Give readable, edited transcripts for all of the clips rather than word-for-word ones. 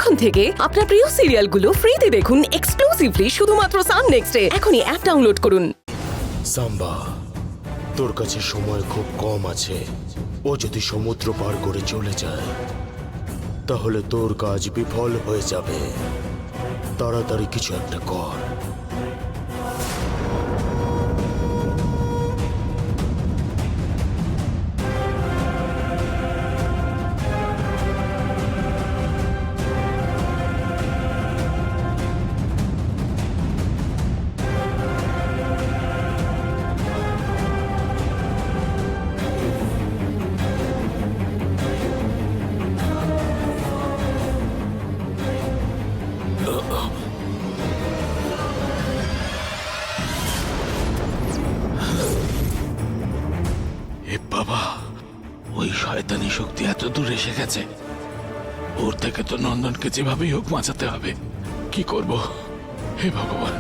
এখন থেকে আপনার প্রিয় সিরিয়ালগুলো ফ্রিতে দেখুন এক্সক্লুসিভলি শুধুমাত্র সান নেক্সটে। এখনই অ্যাপ ডাউনলোড করুন। সাম্বা, তোর কাছে সময় খুব কম আছে। ও যদি সমুদ্র পার করে চলে যায় তাহলে তোর কাজ বিফল হয়ে যাবে। তাড়াতাড়ি কিছু একটা কর। বাবা, ওই শয়তানি শক্তি এত দূর এসে গেছে, ওর থেকে তো নন্দনকে যেভাবেই হোক বাঁচাতে হবে। কি করব হে ভগবান।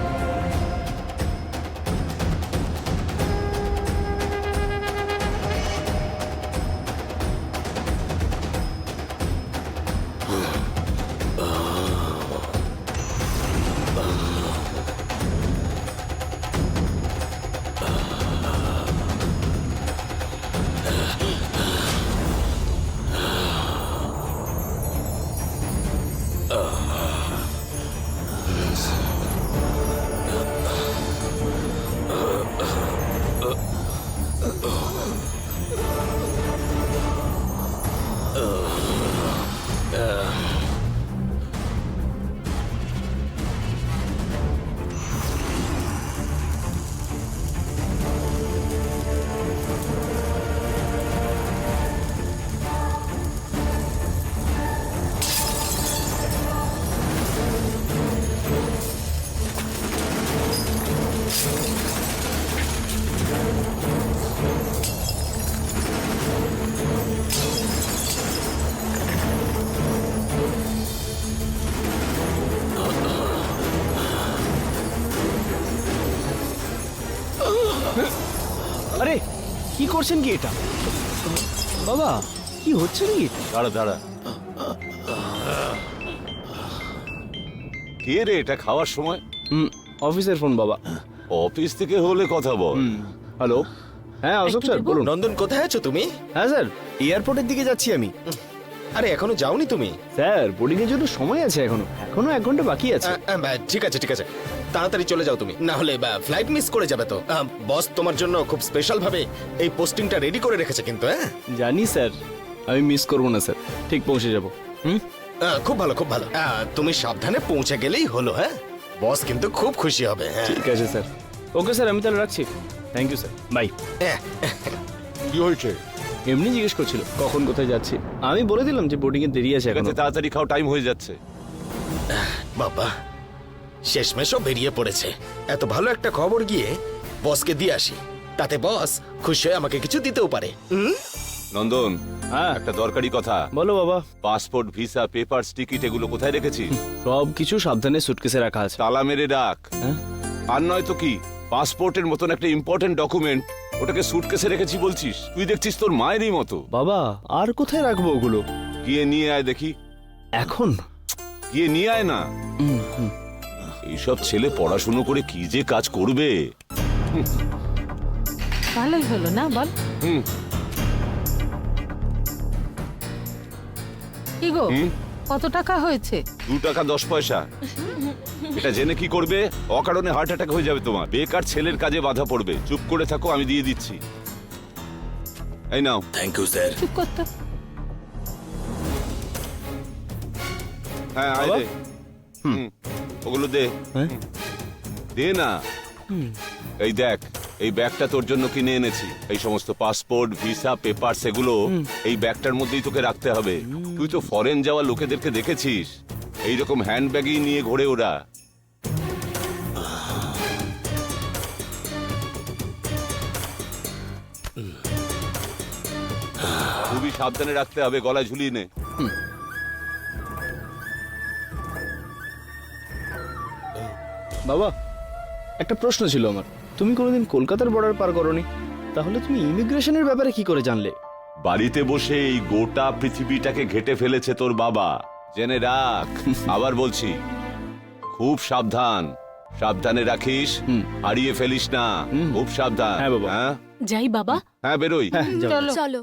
আরে কি করছেন কি এটা? বাবা কি হচ্ছে কি? দাঁড়া দাঁড়া, কে রে এটা খাওয়ার সময়? অফিসের ফোন বাবা। অফিস থেকে হলে কথা বল। হ্যালো, হ্যাঁ অশোক স্যার বলুন। নন্দন, কোথায় আছো তুমি? হ্যাঁ স্যার, এয়ারপোর্টের দিকে যাচ্ছি আমি। আরে এখনো যাওনি তুমি? স্যার বোর্ডিং এর জন্য সময় আছে, এখনো 1 ঘন্টা বাকি আছে। ঠিক আছে ঠিক আছে, তাড়াতাড়ি চলে যাও তুমি, না হলে ফ্লাইট মিস করে যাবে তো। বস তোমার জন্য খুব স্পেশাল ভাবে এই পোস্টিংটা রেডি করে রেখেছে কিন্তু। হ্যাঁ জানি স্যার, আমি মিস করবো না স্যার, ঠিক পৌঁছে যাবো। খুব ভালো খুব ভালো। তুমি সাবধানে পৌঁছে গেলেই হলো। হ্যাঁ, বস কিন্তু খুব খুশি হবে। হ্যাঁ ঠিক আছে স্যার। ওকে স্যার, আমি তাহলে রাখছি। Thank you sir, bye. কি হয়েছে? এমনি জিজ্ঞেস করছিল কখন কোথায় যাচ্ছি, আমি বলে দিলাম যে বোর্ডিং এর দেরি আছে এখন। তাড়াতাড়ি খাও, টাইম হয়ে যাচ্ছে। বাবা, শেষমেশও বেরিয়ে পড়েছে। এত ভালো একটা খবর গিয়ে বসকে দিয়ে আসি, তাতে বস খুশি হয়ে আমাকে কিছু দিতেও পারে। নন্দন, হ্যাঁ একটা দরকারি কথা। বলো বাবা। পাসপোর্ট, ভিসা, পেপারস, টিকিট এগুলো কোথায় রেখেছি? সব কিছু সাবধানে সুটকেসে রাখা আছে। তালা মেরে রাখ। হ্যাঁ? আর নয় তো কি, পাসপোর্টের মতন একটা ইম্পর্টেন্ট ডকুমেন্ট ওটাকে সুটকেসে রেখেছি বলছিস? তুই দেখছিস তোর মায়েরই মতো। বাবা আর কোথায় রাখবো ওগুলো? গিয়ে নিয়ে আয় দেখি। এখন গিয়ে নিয়ে আয় না। এইসব ছেলে পড়াশুনো করে কি যে কাজ করবে। ভালোই হলো না বল? হুম। কি গো, হুম? কত টাকা হয়েছে? 2 টাকা 10 পয়সা। এটা জেনে কি করবে? অকারণে হার্ট অ্যাটাক হয়ে যাবে তোমার। বেকার ছেলের কাজে বাধা পড়বে। চুপ করে থাকো, আমি দিয়ে দিচ্ছি। এই নাও। Thank you sir. চুপ করতে। হ্যাঁ আয় বাবা? দে। ওগুলো দে। হ্যাঁ? দে না। এই দেখ, এই ব্যাগটা তোর জন্য কিনে এনেছি। এই সমস্ত পাসপোর্ট, ভিসা, পেপারস এগুলো এই ব্যাগটার মধ্যেই তোকে রাখতে হবে। তুই তো ফরেন যাওয়া লোকেদেরকে দেখেছিস, এইরকম হ্যান্ড ব্যাগই নিয়ে ঘোরে ওরা। খুবই সাবধানে রাখতে হবে, গলায় ঝুলিয়ে নে। বাবা একটা প্রশ্ন ছিল আমার, তুমি কোনোদিন কলকাতার বর্ডার পার করোনি, তাহলে তুমি ইমিগ্রেশনের ব্যাপারে কি করে জানলে? বাড়িতে বসে এই গোটা পৃথিবীটাকে ঘেটে ফেলেছে তোর বাবা। জেনে রাখ, আবার বলছি, খুব সাবধান, সাবধানে রাখিস, হারিয়ে ফেলিস না, খুব সাবধান। হ্যাঁ, বাবা। হ্যাঁ যাই বাবা। হ্যাঁ, বেরোই। হ্যাঁ যাও। চলো চলো।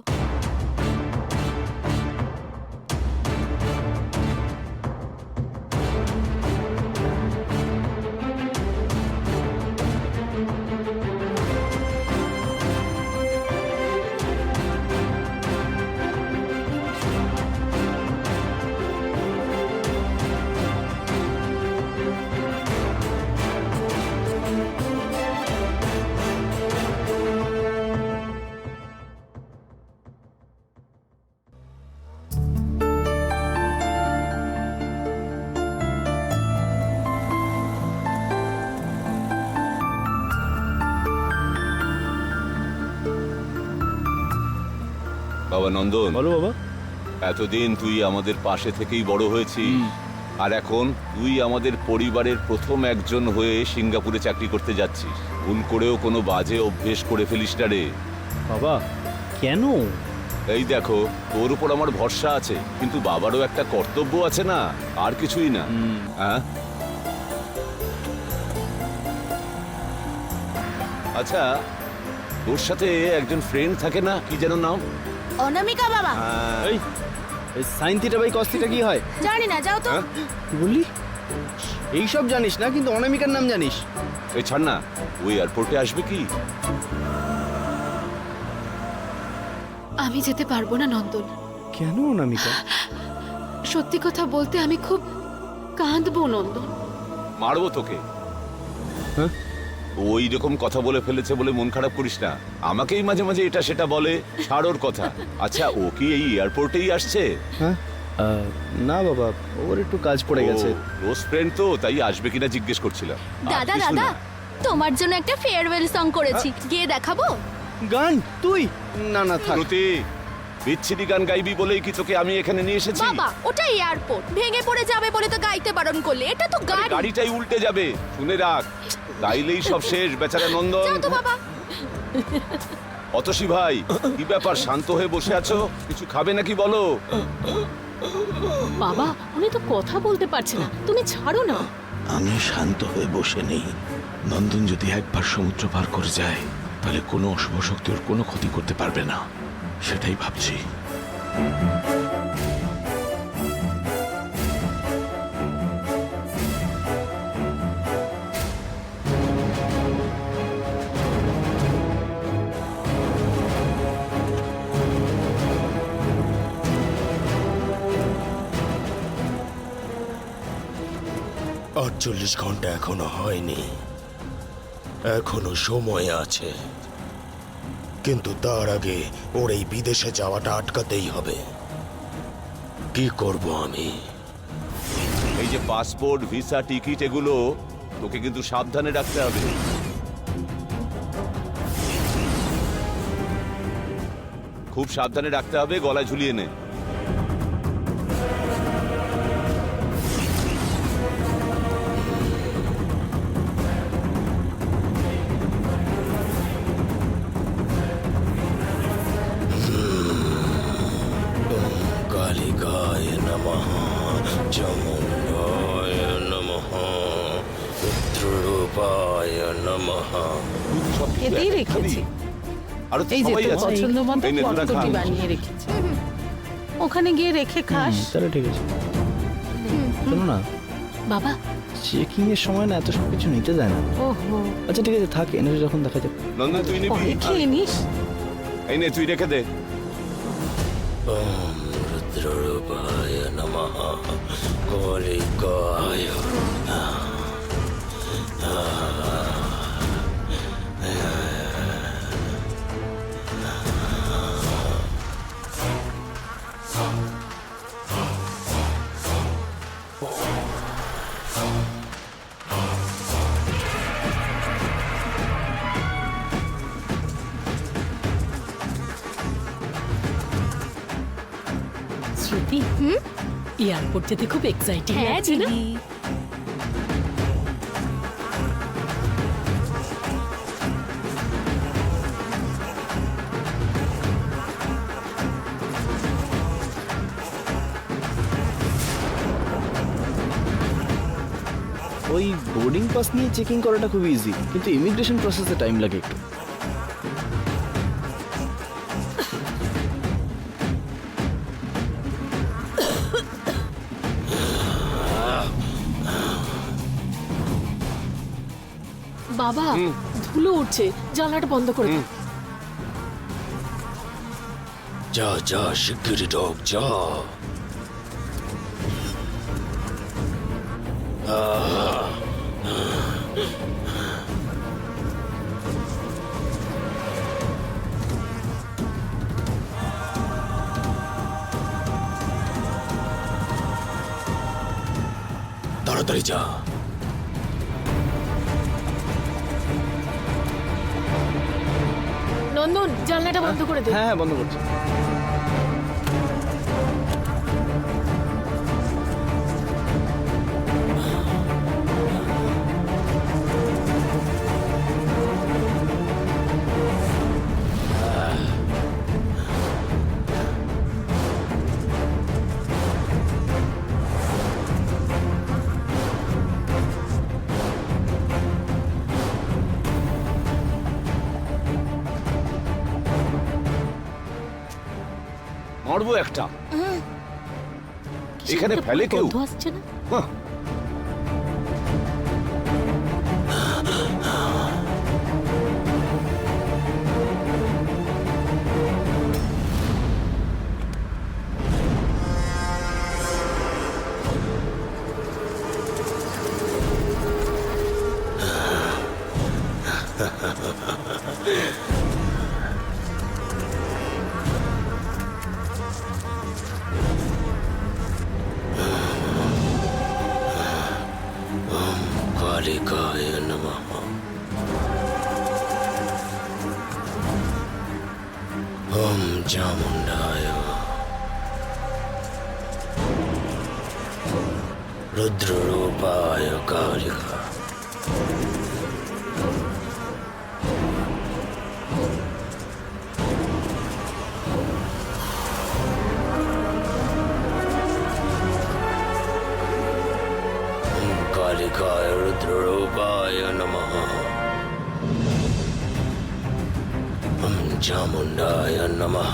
বাবা নন্দন, বলো বাবা। এতদিন তুই আমাদের পাশে থেকেই বড় হয়েছিস, আর এখন তুই আমাদের পরিবারের প্রথম একজন হয়ে সিঙ্গাপুরে চাকরি করতে যাচ্ছিস। ভুল করেও কোনো বাজে অভ্যেস করে ফেলিস না রে। বাবা কেন? এই দেখো, তোর উপর আমার ভরসা আছে, কিন্তু বাবারও একটা কর্তব্য আছে না, আর কিছুই না। হ্যাঁ, আচ্ছা, তোর সাথে একজন ফ্রেন্ড থাকে না, কি যেন নাম? অনামিকা বাবা। এই sine theta by cos theta কি হয়? জানি না, যাও তো। হ্যাঁ? কি বললি? এইসব জানিস না, কিন্তু অনামিকার নাম জানিস। এই ছাড় না, ওই এয়ারপোর্টে আসবে কি? আমি যেতে পারবো না নন্দন। কেন অনামিকা? সত্যি কথা বলতে আমি খুব কাঁদবো নন্দন। মারবো তোকে। হ্যাঁ? ওই রকম কথা বলে ফেলেছে বলে মন খারাপ করিস না, আমাকেই মাঝে মাঝে এটা সেটা বলে, ছাড় ওর কথা। আচ্ছা, ও কি এই এয়ারপোর্টেই আসছে? হ্যাঁ না বাবা, ওর একটু কাজ পড়ে গেছে। ক্লোজ ফ্রেন্ড তো, তাই আসবে কিনা জিজ্ঞেস করছিলাম। আর দাদা কিছু দাদা, না। তোমার জন্য একটা ফেয়ারওয়েল সং করেছি, গিয়ে দেখাবো? গান তুই? না না থাক। শ্রুতি, বিচ্ছিরি গান গাইবি বলেই কি তোকে আমি এখানে নিয়ে এসেছি? বাবা, ওটা এয়ারপোর্ট, ভেঙে পড়ে যাবে বলে তো গাইতে বারণ করলে, এটা তো আরে, গাড়ি। গাড়িটাই উল্টে যাবে, শুনে রাখ। গাইলেই সব শেষ, বেচারা নন্দন। যাও তো বাবা। অতসী ভাই, কি ব্যাপার, শান্ত হয়ে বসে আছো? কিছু খাবে নাকি বলো? বাবা, উনি তো কথা বলতে পারছে না, তুমি ছাড়ো না। আমি শান্ত হয়ে বসে নেই। নন্দন যদি একবার সমুদ্র পার করে যায়, তাহলে কোনো অশুভ শক্তি ওর কোনো ক্ষতি করতে পারবে না, সেটাই ভাবছি। আটচল্লিশ ঘন্টা এখনো হয়নি, এখনো সময় আছে, কিন্তু তার আগে ওর এই বিদেশে যাওয়াটা আটকাতেই হবে। কি করব আমি? এই যে পাসপোর্ট, ভিসা, টিকিট, এগুলো তোকে কিন্তু সাবধানে রাখতে হবে। খুব সাবধানে রাখতে হবে, গলায় ঝুলিয়ে নে। কালিকায় নমঃ, চামুণ্ডায় নমঃ, রুদ্ররূপায় নমঃ। সব কিছু এতেই এক এক রেখেছি। খাবি? আরো তো এই যে সবাই তোর আছে। পছন্দ মতো এই নে, তোরা খা। কতটি বানিয়ে রেখেছি। ওখানে গিয়ে রেখে খাস। তাহলে ঠিক আছে। শোনো না, বাবা, চেকিং এর সময় না এত সব কিছু নিতে দেয় না। ওহো, আচ্ছা ঠিক আছে, থাক, এনে যখন দেখা যাবে। নন্দন, তুই নিবি? পরে খেয়ে নিস। এই নে, তুই রেখে দে। ওম রুদ্ররূপায় নমঃ, কালিকায়। শ্রুতি, এয়ারপোর্ট যেতে খুব এক্সাইটিং হ্যাঁ লাগছে না? দিদি। ওই বোর্ডিং পাস নিয়ে চেকিং করাটা খুব ইজি, কিন্তু ইমিগ্রেশন প্রসেসে টাইম লাগে একটু। বাবা ধুলো উঠছে, জানলাটা বন্ধ করে দাও। যা যা শিগগিরই ঢোক, যা। তাড়াতাড়ি যা। নন্দন জানলাটা বন্ধ করে দে। হ্যাঁ হ্যাঁ, বন্ধ করছি। মারবো একটা। এখানে ফেলে কেউ? গন্ধ আসছে না? হাহ। कालिकाय नमः। ओम चामुंडाय। रुद्ररूपाय कालिका। कालिकाय रुद्ररूपाय नमः। ओम चामुंडाय नमः।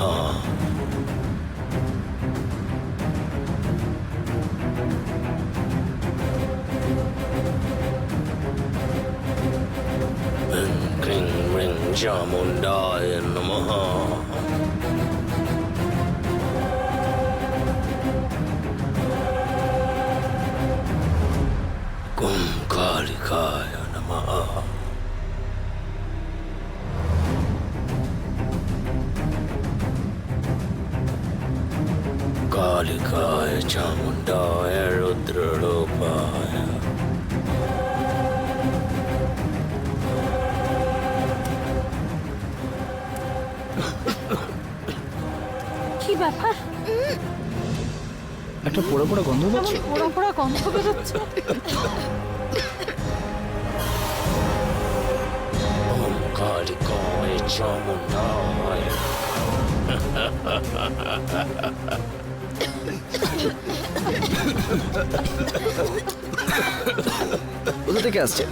ह्रीं क्लीं ह्रीं चामुंडाय नमः। कुं कालिकाय नमः। कालिकाय चामुंडाय रुद्ररूपाय। কি ব্যাপার? একটা পোড়া পোড়া গন্ধ কেমন পাচ্ছি। পোড়া পোড়া গন্ধ বেরোচ্ছে। ओम कालिकाय चामुंडाय। কোথা থেকে আসছে?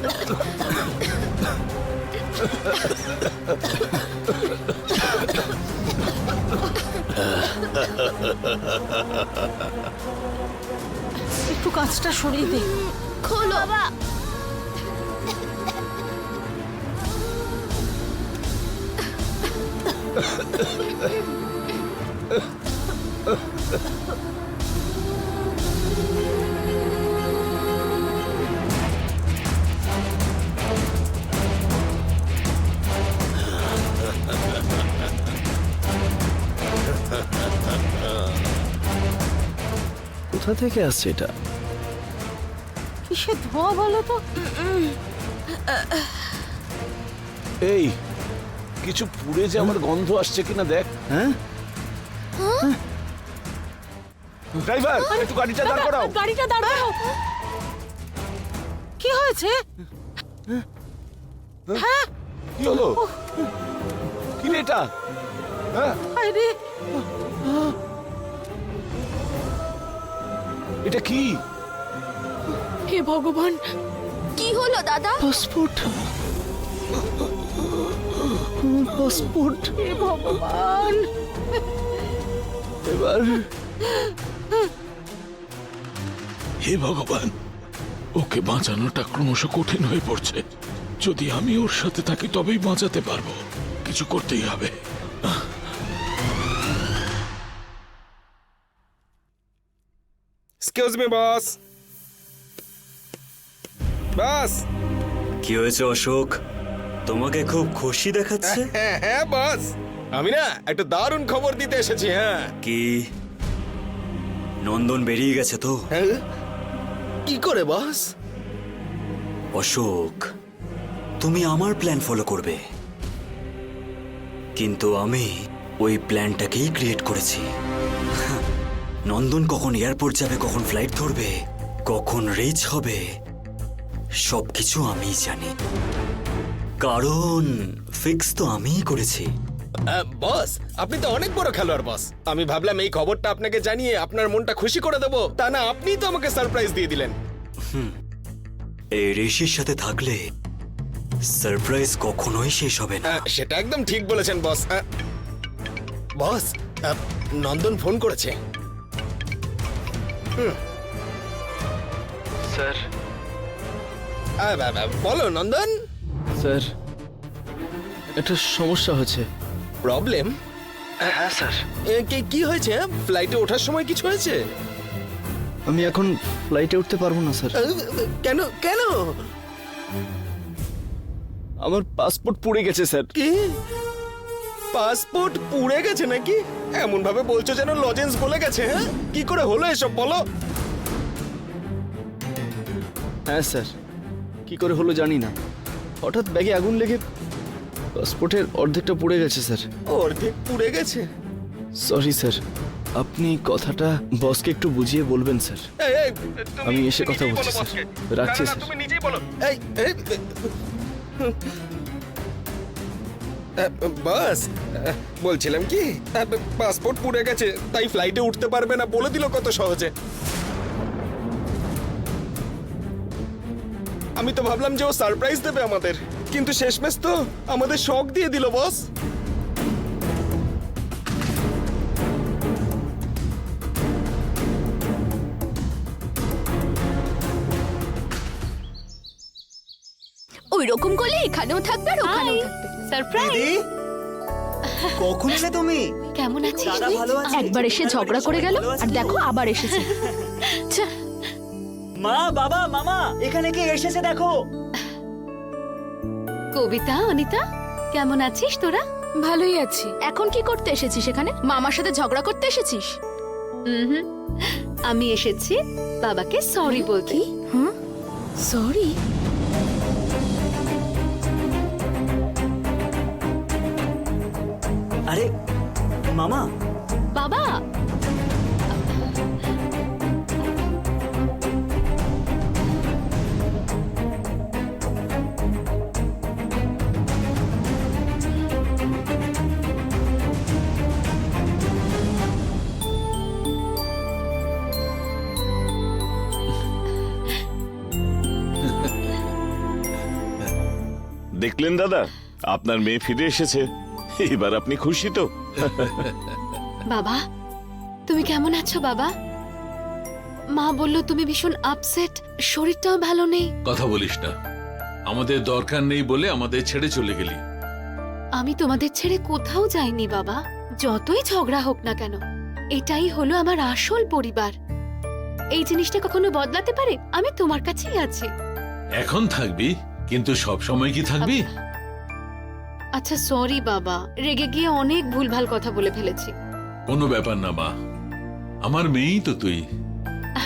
একটু কাঁচটা সরিয়ে দে। খোলো বাবা। কোথা থেকে আসছে এটা? কিসের ধোঁয়া বলো তো? এই কিছু পুড়ে যে আমার গন্ধ আসছে কিনা দেখ। হ্যাঁ, ড্রাইভার একটু গাড়িটা দাঁড় করাও। গাড়িটা দাঁড় করাও। কি হয়েছে? কি হলো? কি রে এটা? হ্যাঁ, আরে এটা কি? হে ভগবান, কি হলো দাদা? Passport, passport. হে ভগবান! এবার হে ভগবান, ওকে বাঁচানোটা ক্রমশ কঠিন হয়ে পড়ছে। যদি আমি ওর সাথে থাকি তবেই বাঁচাতে পারবো। কিছু করতেই হবে। এক্সকিউজ মি বস। বস। কি হয়েছে অশোক? তোমাকে খুব খুশি দেখাচ্ছে। হ্যাঁ হ্যাঁ বস, আমি না একটা দারুণ খবর দিতে এসেছি। হ্যাঁ। কি নন্দন বেরিয়ে গেছে তো? হ্যাঁ? কি করে বস? অশোক, তুমি আমার প্ল্যান ফলো করবে, কিন্তু আমি ওই প্ল্যানটাকেই ক্রিয়েট করেছি। নন্দন কখন এয়ারপোর্ট যাবে, কখন ফ্লাইট ধরবে, কখন রিচ হবে, সবকিছু আমিই জানি, কারণ ফিক্স তো আমিই করেছি। বস, আপনি তো অনেক বড় খেলোয়াড় বস। আমি ভাবলাম এই খবরটা আপনাকে জানিয়ে আপনার মনটা খুশি করে দেবো, তা না আপনিই তো আমাকে সারপ্রাইজ দিয়ে দিলেন। এই ঋষির সাথে থাকলে সারপ্রাইজ কখনোই শেষ হবে না। সেটা একদম ঠিক বলেছেন বস। বস, নন্দন ফোন করেছে। স্যার। বলো নন্দন। স্যার, একটা সমস্যা হচ্ছে। প্রবলেম? হ্যাঁ স্যার। কি হয়েছে? ফ্লাইটে ওঠার সময় কিছু হয়েছে? আমি এখন ফ্লাইটে উঠতে পারবো না স্যার। কেন কেন? আমার পাসপোর্ট পুড়ে গেছে স্যার। কি? পাসপোর্ট পুড়ে গেছে নাকি? এমন ভাবে বলছো যেন লজেন্স গলে গেছে। হ্যাঁ, কি করে হলো এসব বলো? হ্যাঁ স্যার, কি করে হলো জানি না, হঠাৎ ব্যাগে আগুন লেগে পাসপোর্টের অর্ধেকটা পুড়ে গেছে স্যার। অর্ধেক পুড়ে গেছে? সরি স্যার, আপনি কথাটা বসকে একটু বুঝিয়ে বলবেন স্যার। আমি এসে কথা বলছি স্যার। রাখছি স্যার। তুমি নিজেই বলো। বাস, বলছিলাম কি, পাসপোর্ট পুড়ে গেছে তাই ফ্লাইটে উঠতে পারবে না বলে দিল কত সহজে। আমি তো ভাবলাম যে ও সারপ্রাইজ দেবে আমাদের, কিন্তু শেষমেশ তো আমাদের শক দিয়ে দিল বস। ওই রকম করলে এখানেও থাকবে আর ওখানেও থাকবে। সারপ্রাইজ! কখন এলে তুমি? কেমন আছিস? দাদা ভালো আছে? একবার এসে ঝগড়া করে গেল আর দেখো আবার এসেছে। ছ্যা, মা, বাবা, মামা এখানে কে এসেছে দেখো। কবিতা, অনিতা, কেমন আছিস তোরা? ভালোই আছি। এখন কি করতে এসেছিস এখানে? মামার সাথে ঝগড়া করতে এসেছিস? হুম, আমি এসেছি বাবাকে সরি বলতে। হুম, সরি? আরে মামা, বাবা, দেখলেন দাদা, আপনার মেয়ে ফিরে এসেছে। এবার আপনি খুশি তো? বাবা, তুমি কেমন আছো বাবা? মা বললো তুমি ভীষণ আপসেট, শরীরটাও ভালো নেই। কথা বলিস না, আমাদের দরকার নেই বলে আমাদের ছেড়ে চলে গেলি। আমি তোমাদের ছেড়ে কোথাও যাইনি বাবা। যতই ঝগড়া হোক না কেন, এটাই হলো আমার আসল পরিবার। এই জিনিসটা কখনো বদলাতে পারে? আমি তোমার কাছেই আছি। এখন থাকবি, কিন্তু সব সময় কি থাকবি? আচ্ছা সরি বাবা, রেগে গিয়ে অনেক ভুলভাল কথা বলে ফেলেছি। কোনো ব্যাপার না মা, আমার মেয়েই তো তুই।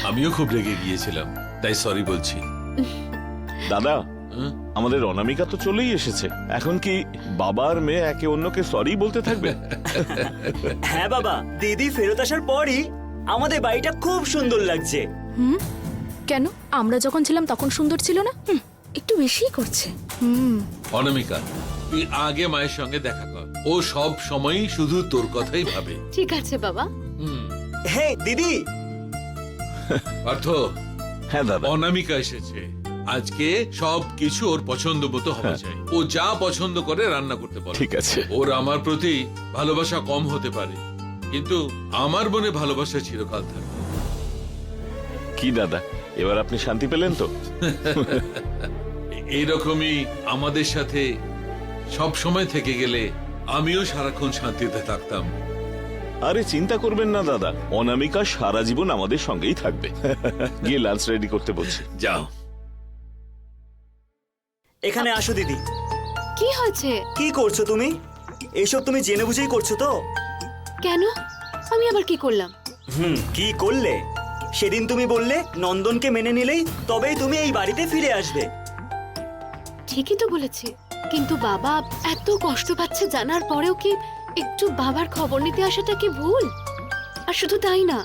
আমিও খুব রেগে গিয়েছিলাম, তাই সরি বলছি। দাদা, হ্যাঁ? আমাদের অনামিকা তো চলেই এসেছে। এখন কি বাবা আর মেয়ে একে অন্যকে সরি বলতে থাকবে? হ্যাঁ বাবা, দিদি ফেরত আসার পরই আমাদের বাড়িটা খুব সুন্দর লাগছে। কেন? আমরা যখন ছিলাম তখন সুন্দর ছিল না? একটু বেশিই করছে। অনামিকা, তুই আগে মায়ের সঙ্গে দেখা কর। ও সব সময়ই শুধু তোর কথাই ভাবে। ঠিক আছে বাবা। হে দিদি। পার্থ, হ্যাঁ দাদা। অনামিকা এসেছে, আজকে সব কিছু ওর পছন্দ মতো হওয়া চাই। ও যা পছন্দ করে রান্না করতে পারে। ঠিক আছে। ওর আমার প্রতি ভালোবাসা কম হতে পারে, কিন্তু আমার মনে ভালোবাসা চিরকাল থাকবে। কি দাদা, এবার আপনি শান্তি পেলেন তো? এইরকমই আমাদের সাথে সব সময় থেকে গেলে আমিও সারাক্ষণ শান্তিতে থাকতাম। আরে চিন্তা করবেন না দাদা, অনামিকা সারা জীবন আমাদের সঙ্গেই থাকবে। গিয়ে লাঞ্চ রেডি করতে বলছি। যাও। এখানে আসো দিদি। কি হয়েছে? কি করছো তুমি? এইসব তুমি জেনে বুঝেই করছো তো? কেন? আমি আবার কি করলাম? কি করলে? সেদিন তুমি বললে নন্দনকে মেনে নিলেই তবেই তুমি এই বাড়িতে ফিরে আসবে। ঠিকই তো বলেছি, কিন্তু বাবা এত কষ্ট পাচ্ছে জানার পরেও কি একটু বাবার খবর নিতে আসাটা কি ভুল? আর শুধু তাই না,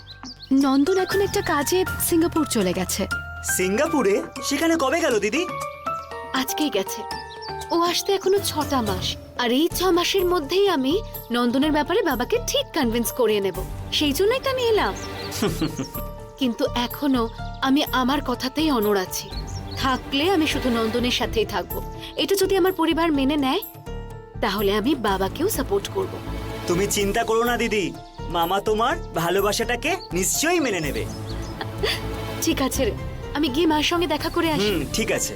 নন্দন এখন একটা কাজে সিঙ্গাপুর চলে গেছে। সিঙ্গাপুরে? সেখানে কবে গেল দিদি? আজকেই গেছে। ও আসতে এখনো 6টা মাস, আর এই 6 মাসের মধ্যেই আমি নন্দনের ব্যাপারে বাবাকে ঠিক কনভিন্স করিয়ে নেব। সেই জন্যই তো আমি এলাম। কিন্তু এখনো আমি আমার কথাতেই অনড় আছি। থাকলে আমি শুধু নন্দনের সাথেই থাকবো। এটা যদি আমার পরিবার মেনে নেয় তাহলে আমি বাবাকেও সাপোর্ট করব। তুমি চিন্তা করো না দিদি, মামা তোমার ভালোবাসাটাকে নিশ্চয়ই মেনে নেবে। ঠিক আছে রে, আমি গিয়ে মার সঙ্গে দেখা করে আসি। ঠিক আছে।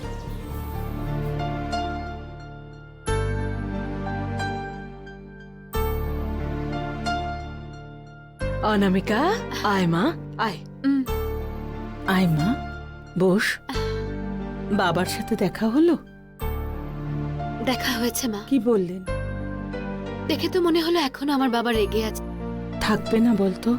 অনামিকা, আয় মা, আয়। উম, আয় মা, বস। বাবার সাথে দেখা হলো? দেখা হয়েছে মা। কি বললেন? দেখে তো মনে হলো এখনো আমার বাবা রেগে আছে। থাকবে না বলতো?